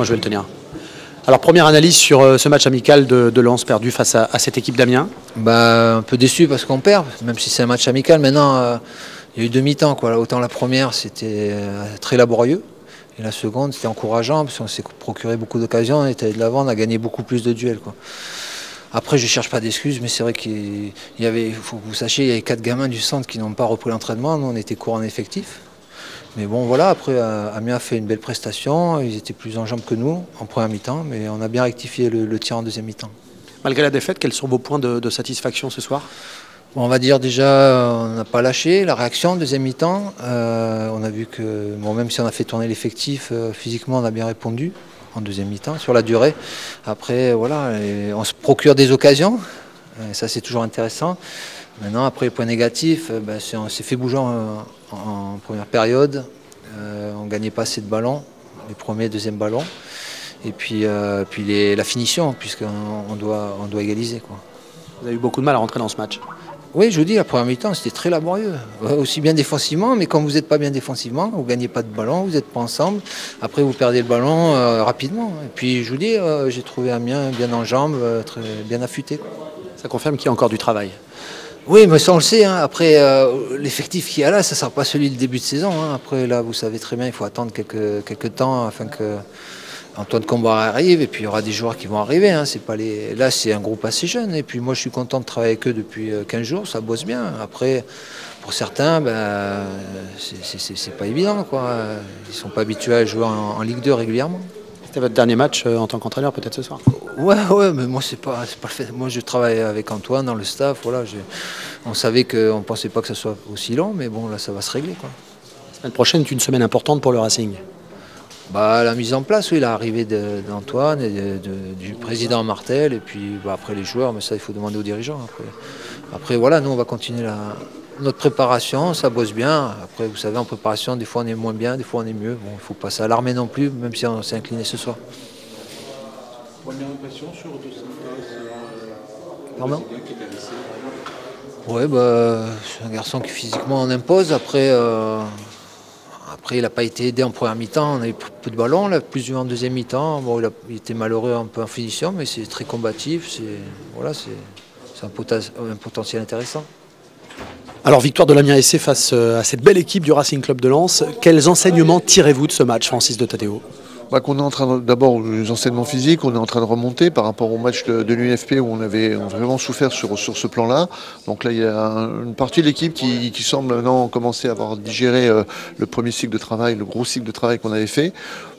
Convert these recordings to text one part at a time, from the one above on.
moi je vais le tenir. Alors première analyse sur ce match amical de Lens perdu face à cette équipe d'Amiens. Bah, un peu déçu parce qu'on perd, même si c'est un match amical. Maintenant, il y a eu deux mi-temps, quoi. Autant la première, c'était très laborieux. Et la seconde, c'était encourageant parce qu'on s'est procuré beaucoup d'occasions, on était de l'avant, on a gagné beaucoup plus de duels, quoi. Après, je ne cherche pas d'excuses, mais c'est vrai qu'il y avait, il faut que vous sachiez, il y avait 4 gamins du centre qui n'ont pas repris l'entraînement. Nous, on était court en effectif. Mais bon, voilà, après, Amiens a fait une belle prestation. Ils étaient plus en jambes que nous en première mi-temps, mais on a bien rectifié le tir en deuxième mi-temps. Malgré la défaite, quels sont vos points de satisfaction ce soir? Bon, on va dire déjà, on n'a pas lâché la réaction en deuxième mi-temps. On a vu que, bon, même si on a fait tourner l'effectif, physiquement, on a bien répondu en deuxième mi-temps, sur la durée. Après, voilà, on se procure des occasions, et ça c'est toujours intéressant. Maintenant, après les points négatifs, on s'est fait bouger en première période. On ne gagnait pas assez de ballons, les premiers et deuxièmes ballons. Et puis, la finition, puisqu'on doit égaliser, quoi. Vous avez eu beaucoup de mal à rentrer dans ce match. Oui, je vous dis, la première mi-temps, c'était très laborieux. Aussi bien défensivement, mais quand vous n'êtes pas bien défensivement, vous ne gagnez pas de ballon, vous n'êtes pas ensemble. Après, vous perdez le ballon rapidement. Et puis, je vous dis, j'ai trouvé Amiens bien en jambes, très bien affûté, quoi. Ça confirme qu'il y a encore du travail. Oui, mais ça, on le sait, hein. Après, l'effectif qu'il y a là, ça ne sera pas celui du début de saison, hein. Après, là, vous savez très bien, il faut attendre quelques temps afin que Antoine Comboire arrive, et puis il y aura des joueurs qui vont arriver, hein. Là, c'est un groupe assez jeune, et puis moi je suis content de travailler avec eux depuis 15 jours, ça bosse bien. Après, pour certains, c'est pas évident, quoi. Ils ne sont pas habitués à jouer en Ligue 2 régulièrement. C'était votre dernier match en tant qu'entraîneur peut-être ce soir? Ouais, mais moi c'est pas le fait. Moi je travaille avec Antoine dans le staff, voilà. On savait qu'on ne pensait pas que ça soit aussi long, mais bon, là ça va se régler, quoi. La semaine prochaine est une semaine importante pour le Racing. La mise en place, oui, l'arrivée d'Antoine et du président Martel, et puis après les joueurs, mais ça il faut demander aux dirigeants. Après voilà, nous on va continuer notre préparation, ça bosse bien. Après vous savez, en préparation, des fois on est moins bien, des fois on est mieux. Bon, il ne faut pas s'alarmer non plus, même si on s'est incliné ce soir. Première impression sur De Silva, Pardon? Ouais, c'est un garçon qui physiquement en impose. Après, il n'a pas été aidé en première mi-temps, on a eu peu de ballons, là, plus en deuxième mi-temps. Bon, il était malheureux un peu en finition, mais c'est très combatif, c'est un potentiel intéressant. Alors victoire de l'Amiens SC face à cette belle équipe du Racing Club de Lens. Quels enseignements tirez-vous de ce match, Francis de Taddeo? Qu'on est en train d'abord les enseignements physiques, on est en train de remonter par rapport au match de l'UNFP où on avait vraiment souffert sur ce plan-là. Donc là il y a une partie de l'équipe qui semble maintenant commencer à avoir digéré le premier cycle de travail, le gros cycle de travail qu'on avait fait.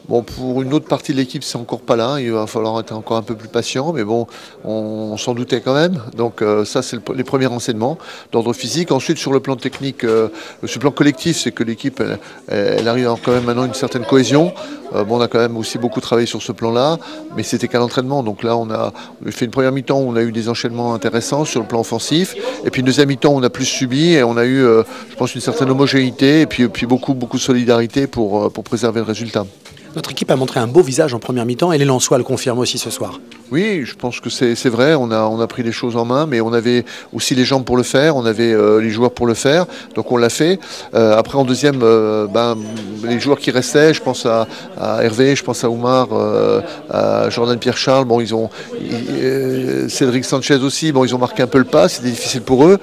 Bon, pour une autre partie de l'équipe, c'est encore pas là. Il va falloir être encore un peu plus patient, mais bon, on s'en doutait quand même. Donc ça, c'est les premiers renseignements d'ordre physique. Ensuite, sur le plan technique, sur le plan collectif, c'est que l'équipe, elle arrive à avoir quand même maintenant une certaine cohésion. On a quand même aussi beaucoup travaillé sur ce plan-là, mais c'était qu'à l'entraînement. Donc là, on a fait une première mi-temps où on a eu des enchaînements intéressants sur le plan offensif, et puis une deuxième mi-temps où on a plus subi et on a eu, je pense, une certaine homogénéité et puis beaucoup de solidarité pour préserver le résultat. Notre équipe a montré un beau visage en première mi-temps et les Lensois le confirment aussi ce soir. Oui, je pense que c'est vrai, on a pris les choses en main, mais on avait aussi les jambes pour le faire, on avait les joueurs pour le faire, donc on l'a fait. Après en deuxième, les joueurs qui restaient, je pense à Hervé, je pense à Oumar, à Jordan Pierre-Charles, bon, Cédric Sanchez aussi, bon, ils ont marqué un peu le pas, c'était difficile pour eux,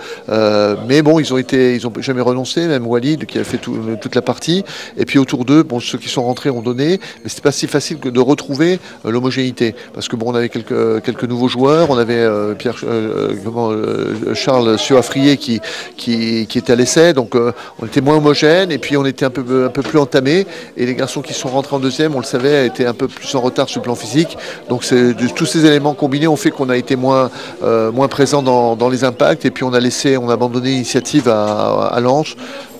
mais bon, ils ont jamais renoncé, même Walid qui a fait toute la partie, et puis autour d'eux, bon, ceux qui sont rentrés ont donné, mais c'était pas si facile que de retrouver l'homogénéité, parce que bon, on avait quelques nouveaux joueurs, on avait Charles Suafrier qui était à l'essai, donc on était moins homogène, et puis on était un peu plus entamé, et les garçons qui sont rentrés en deuxième, on le savait, étaient un peu plus en retard sur le plan physique, donc tous ces éléments combinés ont fait qu'on a été moins présent dans les impacts, et puis on a abandonné l'initiative à Lens,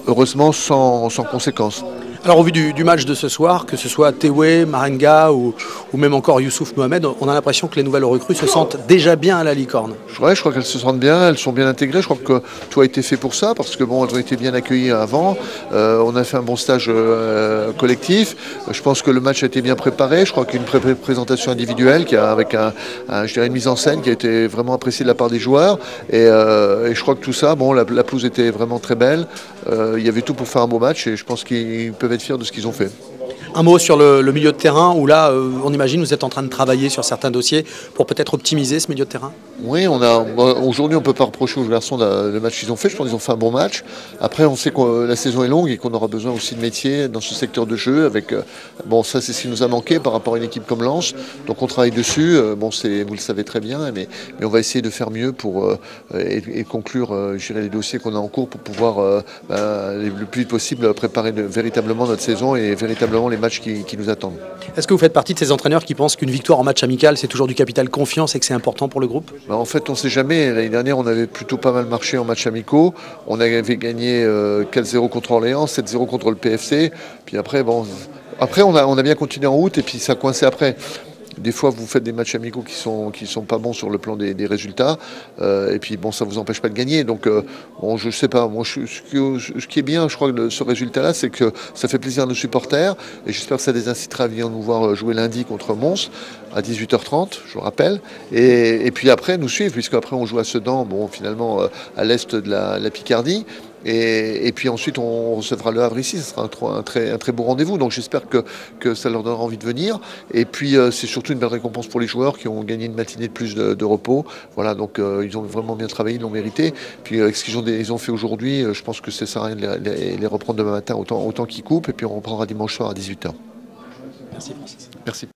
heureusement sans conséquence. Alors au vu du match de ce soir, que ce soit Tewé, Marenga ou même encore Youssouf Mohamed, on a l'impression que les nouvelles recrues se sentent déjà bien à la licorne. Ouais, je crois qu'elles se sentent bien, elles sont bien intégrées. Je crois que tout a été fait pour ça, parce que bon, elles ont été bien accueillies avant. On a fait un bon stage collectif. Je pense que le match a été bien préparé. Je crois qu'il y a une présentation individuelle avec une mise en scène qui a été vraiment appréciée de la part des joueurs. Et je crois que tout ça, bon, la pelouse était vraiment très belle. Il y avait tout pour faire un beau match et je pense qu'ils peuvent être fiers de ce qu'ils ont fait. Un mot sur le milieu de terrain, où là, on imagine, vous êtes en train de travailler sur certains dossiers pour peut-être optimiser ce milieu de terrain. Oui, aujourd'hui on ne peut pas reprocher aux garçons le match qu'ils ont fait. Je pense qu'ils ont fait un bon match. Après, on sait que la saison est longue et qu'on aura besoin aussi de métiers dans ce secteur de jeu. Avec, bon, ça c'est ce qui nous a manqué par rapport à une équipe comme Lens. Donc on travaille dessus. Bon, vous le savez très bien, mais on va essayer de faire mieux pour et conclure les dossiers qu'on a en cours pour pouvoir le plus vite possible préparer véritablement notre saison et véritablement les matchs qui nous attendent. Est-ce que vous faites partie de ces entraîneurs qui pensent qu'une victoire en match amical, c'est toujours du capital confiance et que c'est important pour le groupe? En fait, on ne sait jamais. L'année dernière, on avait plutôt pas mal marché en matchs amicaux. On avait gagné 4-0 contre Orléans, 7-0 contre le PFC. Puis après, bon, on a bien continué en août et puis ça coincé après. Des fois, vous faites des matchs amicaux qui sont pas bons sur le plan des résultats. Et puis, bon, ça ne vous empêche pas de gagner. Donc, bon, je ne sais pas. Moi, ce qui est bien, je crois, de ce résultat-là, c'est que ça fait plaisir à nos supporters. Et j'espère que ça les incitera à venir nous voir jouer lundi contre Mons à 18h30, je vous rappelle. Et puis après, nous suivre, puisque après on joue à Sedan, bon, finalement, à l'est de la Picardie. Et puis ensuite, on recevra le Havre ici. Ce sera un très beau rendez-vous. Donc j'espère que ça leur donnera envie de venir. Et puis c'est surtout une belle récompense pour les joueurs qui ont gagné une matinée de plus de repos. Voilà, donc ils ont vraiment bien travaillé, ils l'ont mérité. Puis avec ce qu'ils ont fait aujourd'hui, je pense que ça sert à rien de les reprendre demain matin autant qu'ils coupent. Et puis on reprendra dimanche soir à 18h. Merci Francis. Merci.